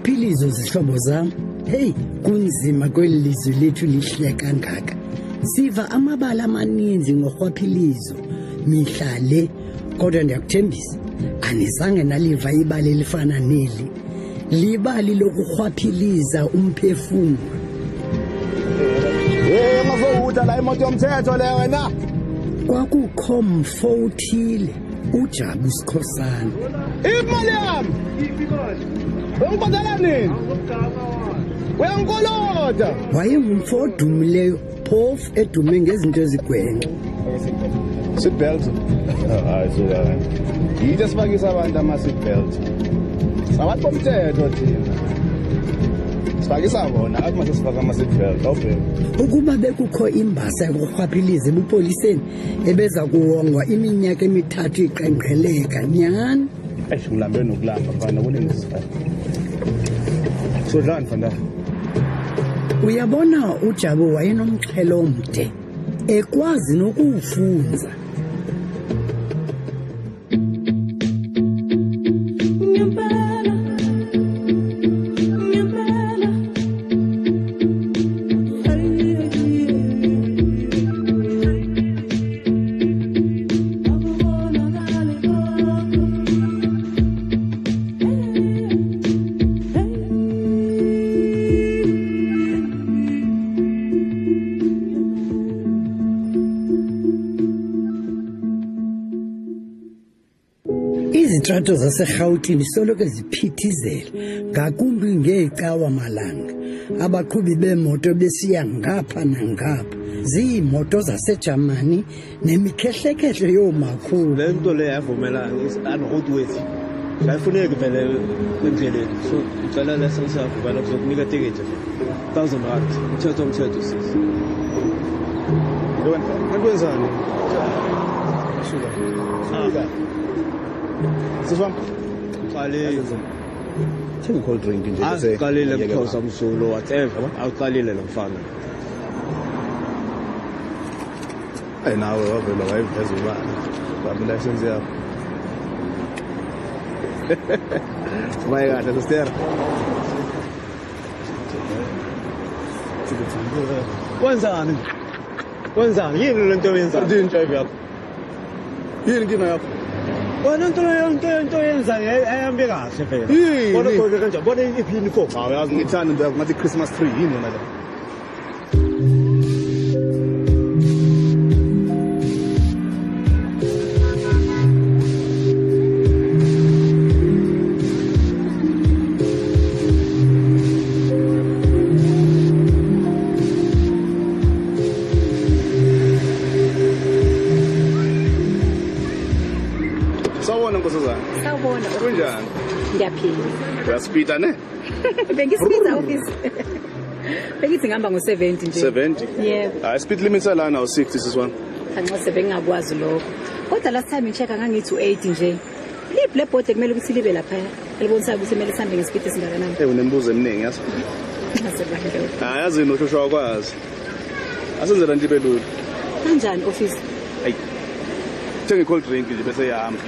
Urhwaphilizo zihlobo zami. Hey, kunzima kwelizwe lethu lihle kangaka. Siva amabala amaninzi ngorhwaphilizo mihla le, kodwa ndiyakuthembisa anizange naliva ibali elifana neli. Libali lokurhwaphiliza umphefumlo. Ngazowuda la imoto yomthetho le wena. Kwakukho mfo uthile, uJabu Sikhosana. Imali yami. Ungibhadala nini? Uyangikoloda. Wayengumfo odumileyo, phofu edume ngezinto ezigwenxa. Seatbelt. Hayi suka. Yitho sifakisa abantu ama-seatbelt. Sabantu bomthetho thina. Sifakisa bona, athi mase sifaka ama-seatbelt, awubheka. Ukuba bekukho imbasa yokurhwaphiliza ebupoliseni ebeza kuwongwa iminyaka emithathu iqenqgeleka nyani. Ngilambe nokulamba mfana kunenzisa. Sodlani mfana. Uyabona uJabu wayenomxhelo omde, ekwazi nokuwufunza. Izitrato zaseGauteng soloko ziphithizela ngakumbi ngecawa malanga. Abaqhubi bemoto besiya ngapha nangapha, ziimoto zaseJamani nemikhehlekhehle yoomakhulu. Le nto le yavumelana is-unroadworthy. Ayifuneki vele endleleni. So ngicela license yakho vele kuzokunika itikiti. R1,000. Umthetho sisi. Akwenzani? Suka. Sifam. Qalile. Thenga cold drink nje bese. Qalile because amsulo whatever. Awuqalile lo mfana. Nawe wavela wayiphezulu bani. Bami license yakho. Vai kahle sister. Kwenzani? Yini lento oyenzayo? Yini drive yakho? Yini inkinga yakho? Wena into oyenzayo ayambe kahle phela. Bona konke kanjani? Bona iphini for. Yazi ngithanda into yakho ngathi Christmas tree yini yona le? Sawubona nkosazana. Sawubona. Kunjani? Ngiyaphila. Uyaspeeda ne? Bengispeeda office. Bengithi ngihamba ngo-70 nje. 70? Yebo. Hayi speed limit salana u60 siswana. Anxose bengingakwazi lokho. Kodwa last time ngichecka ngangithi u80 nje. Liphi le board ekumele ukuthi libe lapha? Elibonisa ukuthi kumele sihambe ngespeed esingakanani? Unembuzo eminingi yazi. Ngisebenza. Hayi yazi noshosho wakwazi. Asenzela nje belulu. Kanjani office? Hayi. Thenga cold drink nje bese yahamba.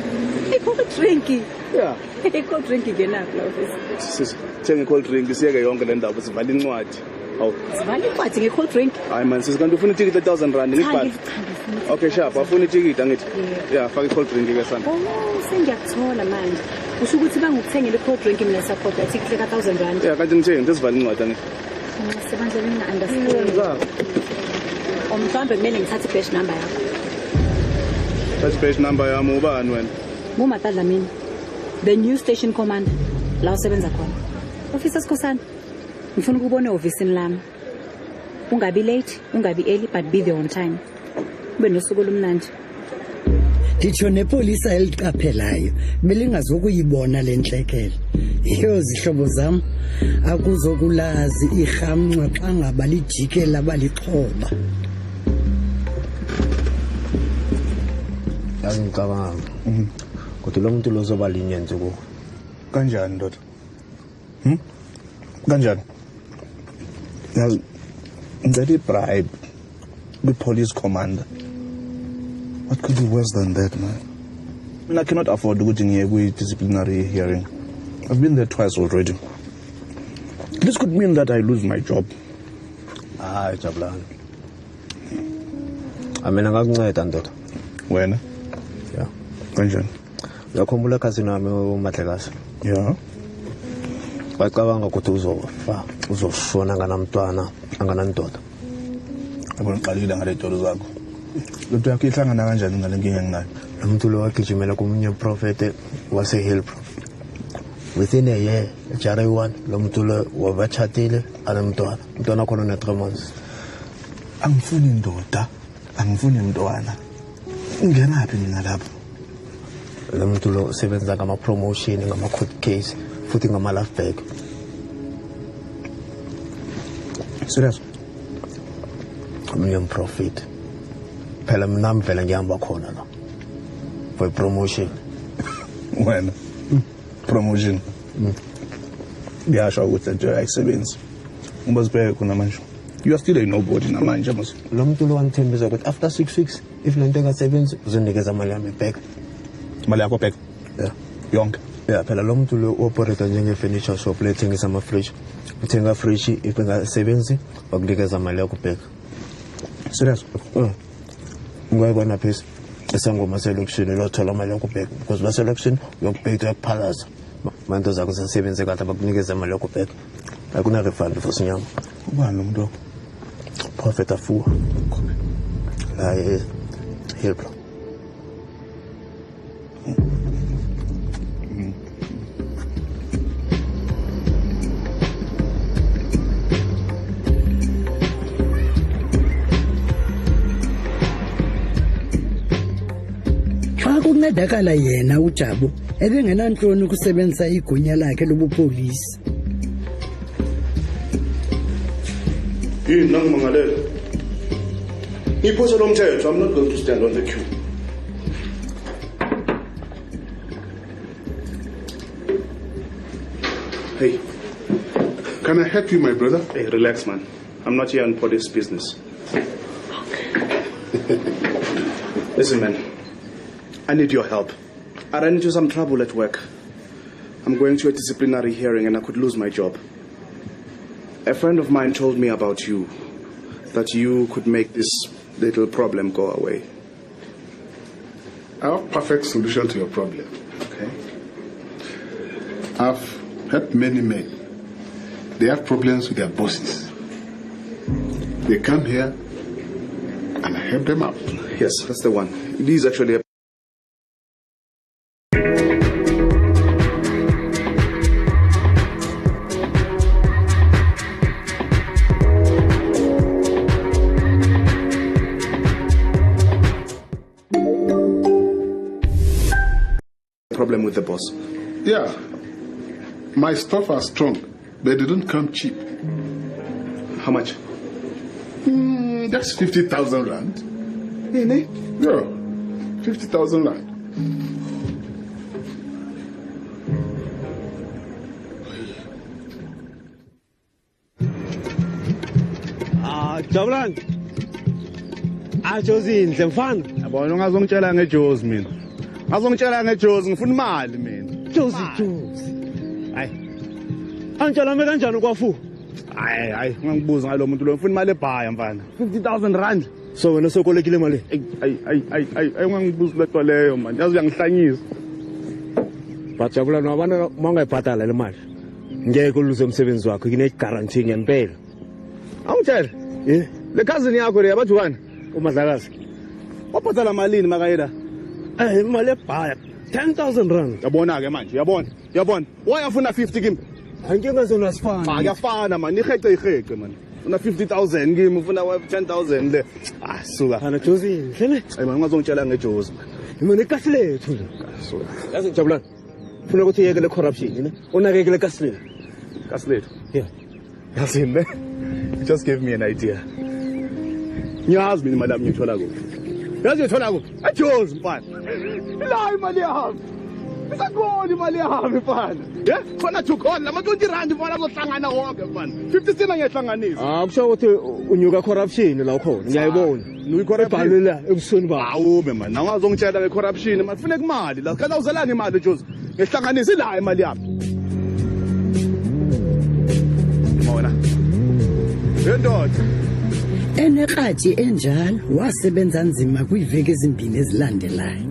Cold drink. Yeah. Cold drink ngenaphi la office? Thenga cold drink siyeke yonke le ndawo sivala incwadi. Awu. Sivala incwadi nge-cold drink? Hayi man kanti ufuna itikiti le-R1,000 ngikubhala. Okay sharp afuna itikiti angithi. Yeah faka i-cold drink ke sana. Oh sengiyakuthola manje. Usho ukuthi bangikuthengele i-cold drink mina support itikiti le-R1,000. Yeah kanti ngithenge sivala incwadi angithi. Sebenza mina understand. Mhlawumbe kumele ngithathe i-badge number yakho. Touch page number yami ubani wena? Mumatadla mina. The new station commander. La usebenza khona. Officer Sikhosana. Ngifuna ukubona officeini lami. Ungabi late, ungabi early but be there on time. Ube nosuku olumnandi. Nditsho nepolisa eliqaphelayo belingazokuyibona le ntlekele. Iyo zihlobo zam akuzokulazi irhamncwa xa ngaba lijikela balixhoba. Yazi ngicabanga. Kodwa lo muntu lozoba linyenze kuwo. Kanjani ndoda? Kanjani? Yazi ngicela i-bribe kwi-police commander. What could be worse than that, man? I mean, I cannot afford ukuthi ngiye kwi-disciplinary hearing. I've been there twice already. This could mean that I lose my job. Hayi Jabulani. Amina ngakunceda ndoda. Wena? Yeah. Kanjani? Yakhumbula cousin wami uMahlekazi. Yeah. Bacabanga ukuthi uzoshona nganamntwana anganandoda. Yabona uqalile ngale dolo zakho. Lento yakho ihlangana kanjani ngale nkinga enginayo? Lo muntu lo wagijimela komunye prophet wase Hillbrow. Within a year, Jari one, lo muntu lo wabachatile anamntwana. Umntwana khona na 3 months. Angifuni indoda, angifuni umntwana. Ungenaphi mina lapho? Lo muntu lo usebenza ngama promotion, ngama court case, futhi ngama life bag. Serious? Komunye prophet. Phela mina mvela ngihamba khona la. For promotion. Wena? Promotion. Ngiyasho ukuthi nje ayisebenzi. Ngibazibheke kuna manje. You are still a nobody namanje mos. Lo muntu lo wangithembisa ukuthi after 6 weeks if lento engasebenzi uzonikeza imali yami back. Imali yakho back? Yeah. Yonke. Yeah, phela lo muntu lo operate njenge furniture shop lethengisa ama fridge. Uthenga fridge if engasebenzi bakunikeza imali yakho back. Serious? Ungayibona phela esangoma selection lothola imali yakho back because la selection uyokubheka ekuphalaza. Manje zakho sesebenze kahle bakunikeza imali yakho back. Akuna refund for sinyama. Ubani lo muntu? Prophet Afua. La Hillbrow. Kuncedakala yena uJabu ebengenanhloni ukusebenzisa igunya lakhe lobupolisi. Yini nangimangalela? Ngiphosa lo mthetho, I'm not going to stand on the queue. Hey, Can I help you, my brother? hey, relax, man. I'm not here on police business. Listen, man. I need your help. I ran into some trouble at work. I'm going to a disciplinary hearing and I could lose my job. A friend of mine told me about you, that you could make this little problem go away. I have a perfect solution to your problem. Okay? I've helped many men. They have problems with their bosses. They come here and I help them out. Yes, that's the one. It is actually a problem with the boss. Yeah, my stuff are strong, but they don't come cheap. How much? That's 50,000 rand. Really? Yeah, 50,000 rand. Jabulani. Jozinhle mfana. Yabona ungazongitshela ngeJozi mina. Ngazongitshela ngeJozi ngifuna imali mina. Jozi. Hayi. Angitshela me kanjani kwafu? Hayi, ungangibuza ngalo muntu lo ngifuna imali ebhaya mfana. 50,000 rand. So wena sokolekile imali. Ayi ungangibuza lento leyo man. Yazi uyangihlanyisa. But Jabulani wabona mangayibhatala le mali. Ngeke uluze umsebenzi wakho kine guarantee ngempela. Awutshela. Le cousin yakho le yabathu bani? uMahlekazi. Wabhatala malini makayida? Imali ebhaya 10,000 rand. Yabona ke manje, uyabona. Wayafuna 50 kimi. Anginga zona sifana. Akuyafana man, ihece man. Una 50,000 kimi ufuna 10,000 le. Suka. Ana Jozi, hlele. Hayi man, ungazongitshela ngeJozi man. Imini kasi lethu nje. Suka. Yazi Jabulani. Ufuna ukuthi yeke le corruption, ne? Unakekele kasi lethu. Kasi lethu. Yeah. Yazi ne? Just give me an idea. Ngiyazi mina imali yami ngithola kuphi. Yazi ngithola kuphi? eJozi mfana. La imali yami. Isakhona imali yami mfana. Yeah? Khona thukhona lama 20 rand mfana azohlangana wonke mfana. 50 sina ngiyahlanganisa. Kusho ukuthi unyuka corruption la ukhona. Ngiyayibona. Corruption la ebusweni ba. Awube man. Nawungazongitshela ngecorruption man. Kufuneka imali la. Kaza uzelana imali eJozi. Ngihlanganisa la imali yami. wena. Yendoda. Enekrathi enjalo wasebenza nzima kwiiveki ezimbini ezilandelayo.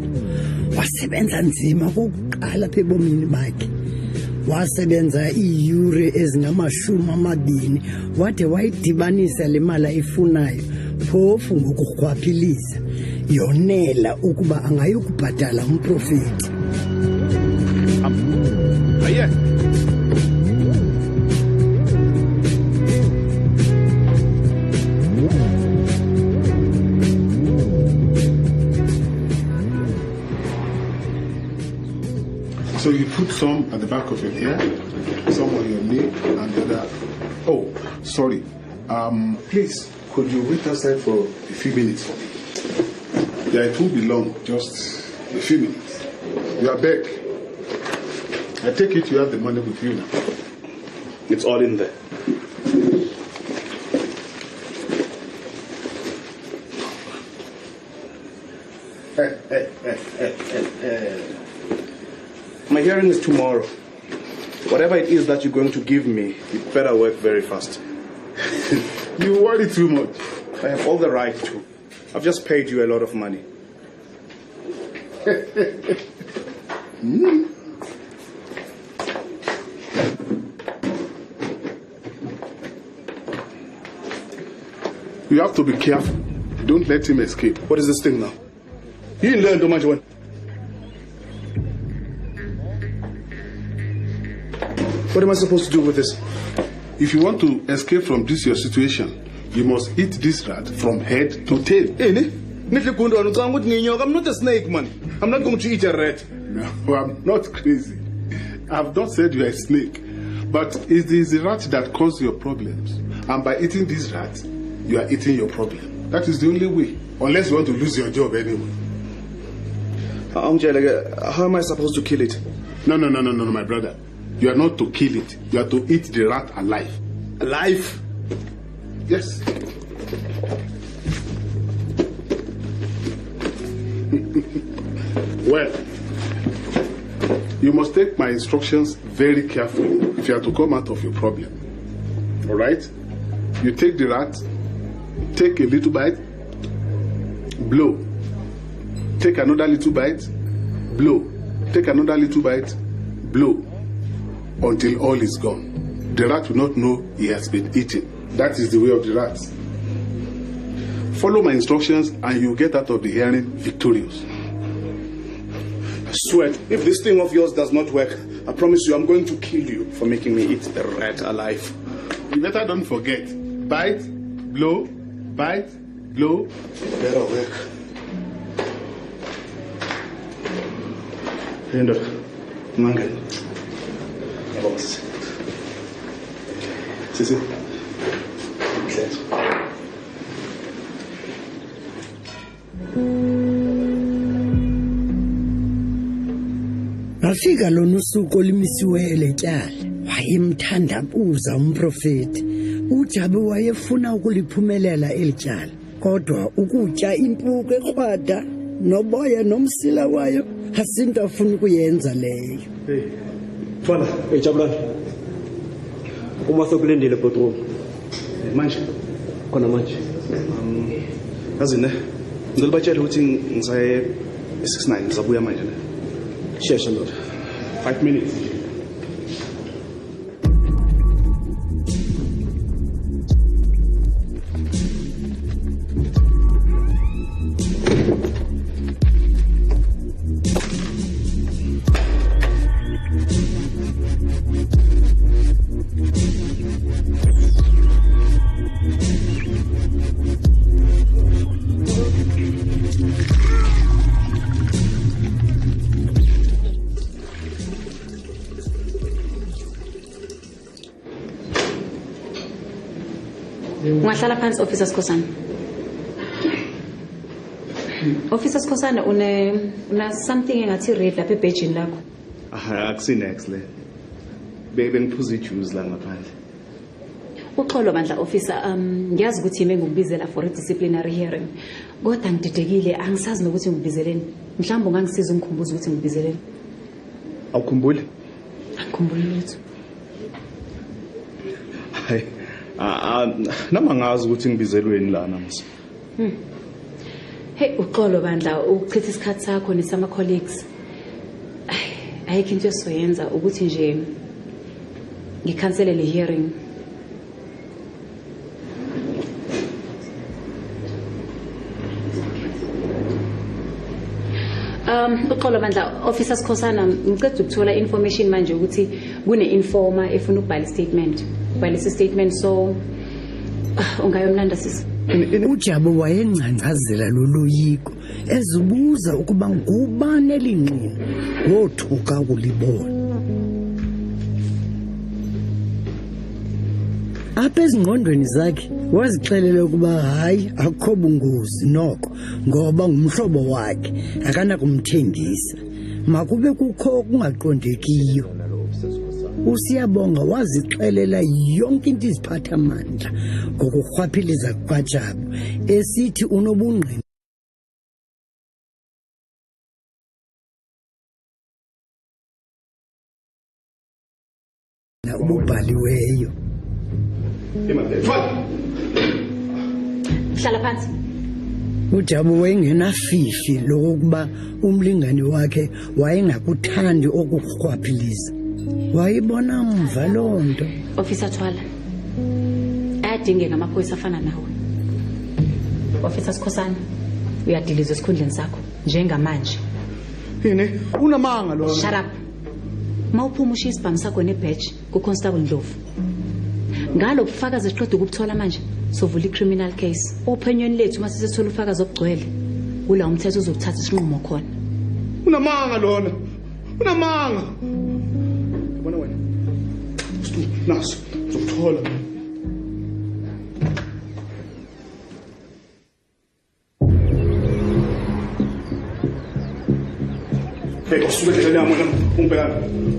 Wasebenza nzima kokuqala apha ebomini bakhe. Wasebenza iiyure ezingama-20 wade wayidibanisa le mali ayifunayo phofu ngokurhwaphiliza yonela ukuba angayokubhatala umprofeti. Aye. So you put some at the back of your hair, some on your knee, and the other. Oh, sorry. Please, could you wait outside for a few minutes for me? Yeah, it won't be long, just a few minutes. You are back. I take it you have the money with you now. It's all in there. My hearing is tomorrow. Whatever it is that you're going to give me, you better work very fast. You worry too much. I have all the right to. I've just paid you a lot of money. You have to be careful. Don't let him escape. What is this thing now? You didn't learn too much when. What am I supposed to do with this? If you want to escape from this your situation, you must eat this rat from head to tail. I'm not a snake, man. I'm not going to eat a rat. No, I'm not crazy. I've not said you're a snake. But it is the rat that causes your problems. And by eating this rat, you are eating your problem. That is the only way. Unless you want to lose your job anyway. How am I supposed to kill it? No, my brother. You are not to kill it. You are to eat the rat alive. Alive? Yes. Well, you must take my instructions very carefully if you are to come out of your problem. All right? You take the rat, take a little bite, blow. Take another little bite, blow. Take another little bite, blow. Until all is gone. The rat will not know he has been eaten. That is the way of the rats. Follow my instructions and you get out of the hearing victorious. I swear, if this thing of yours does not work, I promise you I'm going to kill you for making me eat the rat alive. You better don't forget. Bite, blow, bite, blow. Better work. Hendo, Mangan. Boss. Sisi. Ngafika lona usuku olimisiweyo letyala wayemthandabuza umprofeti uJabe wayefuna ukuliphumelela elityala kodwa ukutya impuku ekrwada noboya nomsila wayo asinto afuna ukuyenza leyo. Hey, Fala, hey Jabulani. Uma sokulindile botro. Manje Khona manje. Yazi ne. Ngicela batshele ukuthi ngisaye e69 ngizabuya manje ne. Shesha ndoda. 5 minutes. Ungahlala phansi Officer Skhosana. Officer Skhosana una something engathi red lapha ebhejini lakho. Akusinex le. Bebe ngiphuza ijuice la ngaphandle. Uxolo bandla officer ngiyazi ukuthi yimi ngikubizela for a disciplinary hearing. Kodwa ngididekile angisazi nokuthi ngibizeleni. Mhlawumbe ungangisiza ungikhumbuza ukuthi ngibizeleni. Awukhumbuli? Angikhumbuli lutho. Hayi. Nama ngazi ukuthi ngibizelweni lana mse. Hey uxolo bandla ukuchitha isikhathi sakho nesama colleagues. Ayikho into esizoyenza ukuthi nje ngikhansele le hearing. Uxolo bandla officer Sikhosana ngicela ukuthola information manje ukuthi kune informer efuna ukubhala statement. Ubhala statement so ungayomlanda sisi. uJabu wayengcancazela loloyiko ezibuza ukuba ngubani elingqini wothuka kulibona apha ezingqondweni zakhe wazixelela ukuba hayi akukho bungozi noko ngoba ngumhlobo wakhe akana kumthengisa makube kukho kungaqondekiyo uSiyabonga wazixelela yonke into iziphatha amandla ngokurhwaphiliza kwaJabu esithi unobungqina ububhaliweyo Hlala phansi. uJabu wayengenafifi lokuba umlingani wakhe wayengakuthandi okukurhwaphiliza wayibona mva lonto Officer Thwala. Ayadingeka amaphoyisa afana nawe. Officer Sikhosana, uyadiliza esikhundleni sakho njengamanje. Yini? Unamanga lo. Shut up. Mawuphuma ushiya isibhamu sakho nebadge kuConstable Ndlovu. Ngalo ubufakazi esiqeda ukubuthola manje sovula icriminal case. Ophenyweni lethu mase sesithola ufakazi obugcwele. Kula umthetho uzokuthatha isinqumo khona. Unamanga lona. Unamanga. Bona wena. Naso, uzokuthola. Hey, usuke endleleni yami wena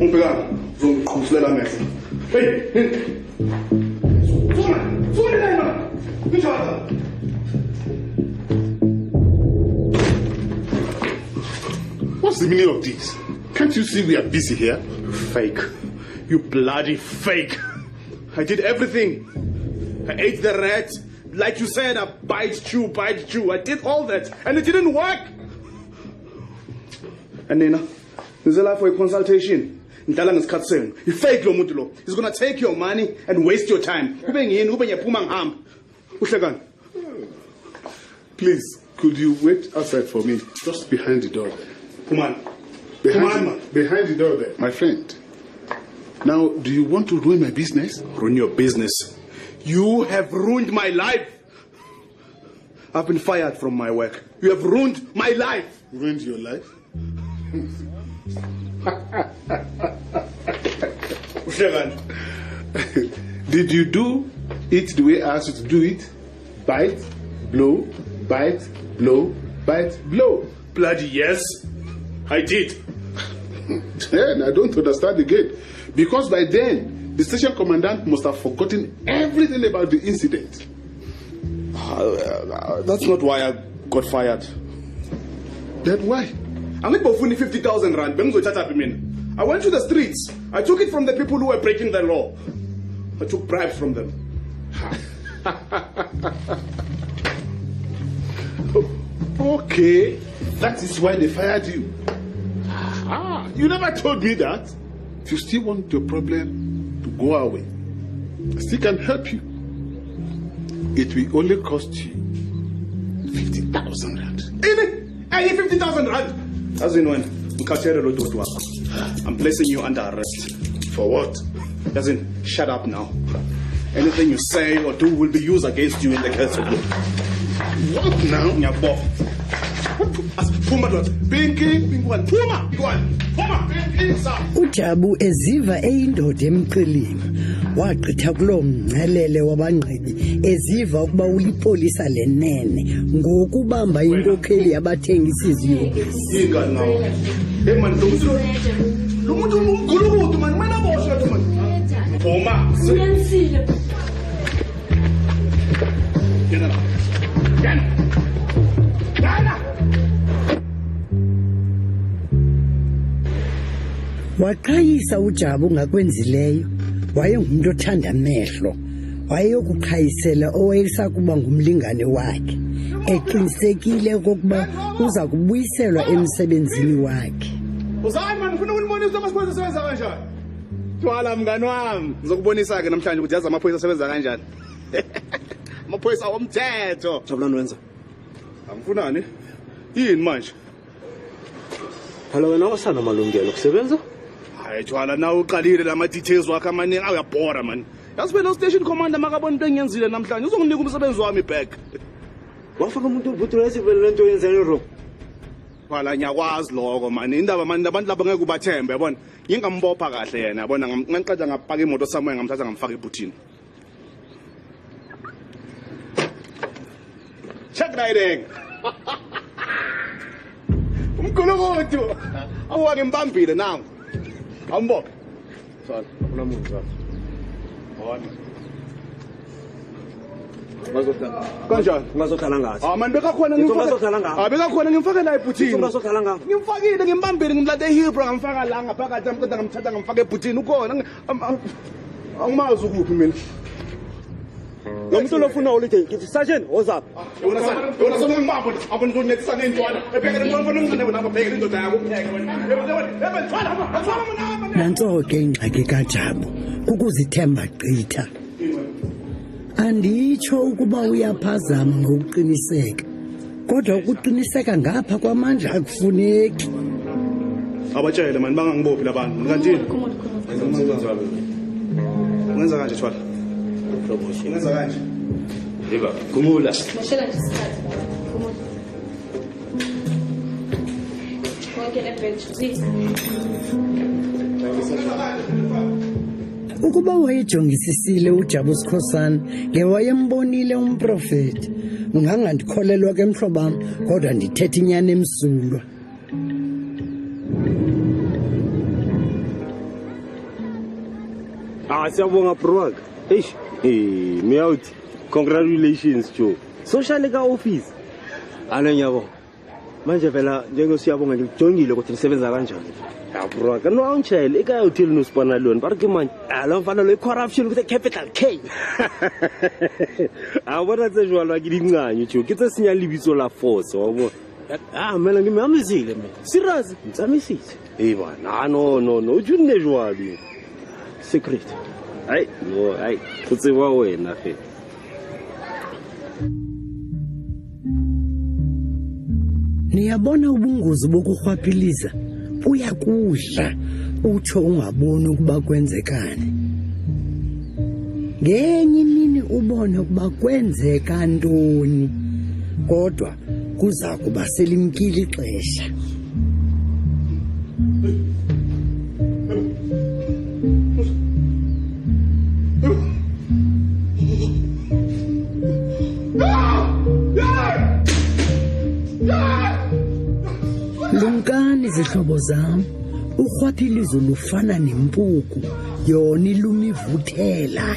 umbhekana uzongiqhubisela amehlo. Hey. Sona la mama. Ngithatha. What's the meaning of this? Can't you see we are busy here? Fake. You bloody fake. I did everything. I ate the rat. Like you said, I bite, chew. I did all that. And it didn't work. And Nina, there's a life for a consultation. You fake lo muntu lo. He's gonna take your money and waste your time. Please, could you wait outside for me? Just behind the door there. Behind the door there. My friend. Now, do you want to ruin my business? Ruin your business? You have ruined my life. I've been fired from my work. You have ruined my life. Ruined your life? Did you do it the way I asked you to do it? Bite, blow, bite, blow, bite, blow. Bloody yes, I did. Then I don't understand again. Because by then, the station commandant must have forgotten everything about the incident. That's not why I got fired. Then why? I'm not for 50,000 rand. I went to the streets. I took it from the people who were breaking the law. I took bribes from them. Okay, that is why they fired you. You never told me that. If you still want your problem to go away, I still can help you. It will only cost you 50,000 rand. Even? I need 50,000 rand. As in when? I'm placing you under arrest. For what? As in, shut up now. Anything you say or do will be used against you in the case of law. What now? Nyabo. Puma, Pinky, Puma, uJabu eziva eyindoda emqilini wagqitha kulo mncelele wabangqibi eziva ukuba ulipolisa lenene ngokubamba inkokheli yabathengisi iziyobisi Inga now. Hey man, lo muntu umgulukudu man, mana boshwe man. Puma. Uyansile. Yena. waqhayisa uJabu ngakwenzileyo wayengumuntu othanda amehlo wayokuqhayisela owayesakuba ngumlingane wakhe eqinisekile okokuba uza kubuyiselwa emsebenzini wakhe. Uzani man ufuna ukunibonisa amaphoyisa asebenza kanjani? Thwala mngani wami, ngizokubonisa ke namhlanje ukuthi yazi amaphoyisa asebenza kanjani. Amaphoyisa womthetho. Jabulani wenza. Angifunani? Yini manje? Phela wena awasana malungelo kusebenza? Hayi thwala nawe uqalile lama details wakhe amaningi awuyabhora man. Yazi phela station commander makabona into engiyenzile namhlanje uzonginika umsebenzi wami back. Wafaka umuntu ubhuti lesivele lento yenzeni ro. Wala ngiyakwazi lokho man indaba man abantu laba ngeke ubathembe yabona ngingambopha kahle yena yabona ngiqeda ngapaka imoto somewhere ngamthatha ngamfaka ebhutini. Check riding. Umkhulukuthi awake mbambile nawo. Awumbophe. Sala unamuntu sala. Bona. Kanjani? Ungazokhala ngathi. Man bekakhona ngimfaka. Bekakhona ngimfaka la ebhutini. Ungazokhala ngathi. Ngimfakile ngimbambile ngimlade ehibro ngamfaka la ngaphakathi ngiqeda ngamthatha ngamfaka ebhutini ukhona. Angimazi ukuphi mina. Lo muntu lofuna ulithi ngithi sergeant what's up? Yona ngimambo abona uzonyethisa nentwana. Ebhekele ngifuna ngicane bona abhekele indoda yakho kupheka wena. Nanso ke ingxaki kaJabu ukuzithemba gqitha. Anditsho ukuba uyaphazama ngokuqiniseka. Kodwa ukuqiniseka ngapha kwamandla akufuneki. Abatshele man bangangibophi labantu. Ngantini? Ungenza kanje thwala. Ungenza kanje. Yeba, kumula. Mashela nje isikhathi. Kumula. Wonke lebench, please. Ukuba wayejongisisile uJabu Skhosana ngewayembonile umprofeti ungangandikholelwa ke mhlobam kodwa ndithetha inyani emsulwa. Siyabonga bro. Miyawuthi congratulations Joe. Social ka office. Ngiyabonga. Manje phela njengosiyabonga ngikujongile ukuthi nisebenza kanjani. Bro, no awungitshele ekhaya uthile nosipana lona barike manje lo mfana lo corruption with a capital K. Bona tse jwalo ke dinganyo tjo ke tse senya lebitso la force wa bona. Mela ngimamisile mina. Serious ngitsamisile. Bana no o junne jwalo. Secret. No, kutse wa wena fe. Niyabona ubungozi bokukhwaphiliza uyakudla utsho ungaboni ukuba kwenzekani. Ngenye imini ubone ukuba kwenzeka ntoni kodwa kuza kuba selimkile ixesha. Lumkani zihlobo zami ukhwaphilizo lufana nempuku yona ilumivuthela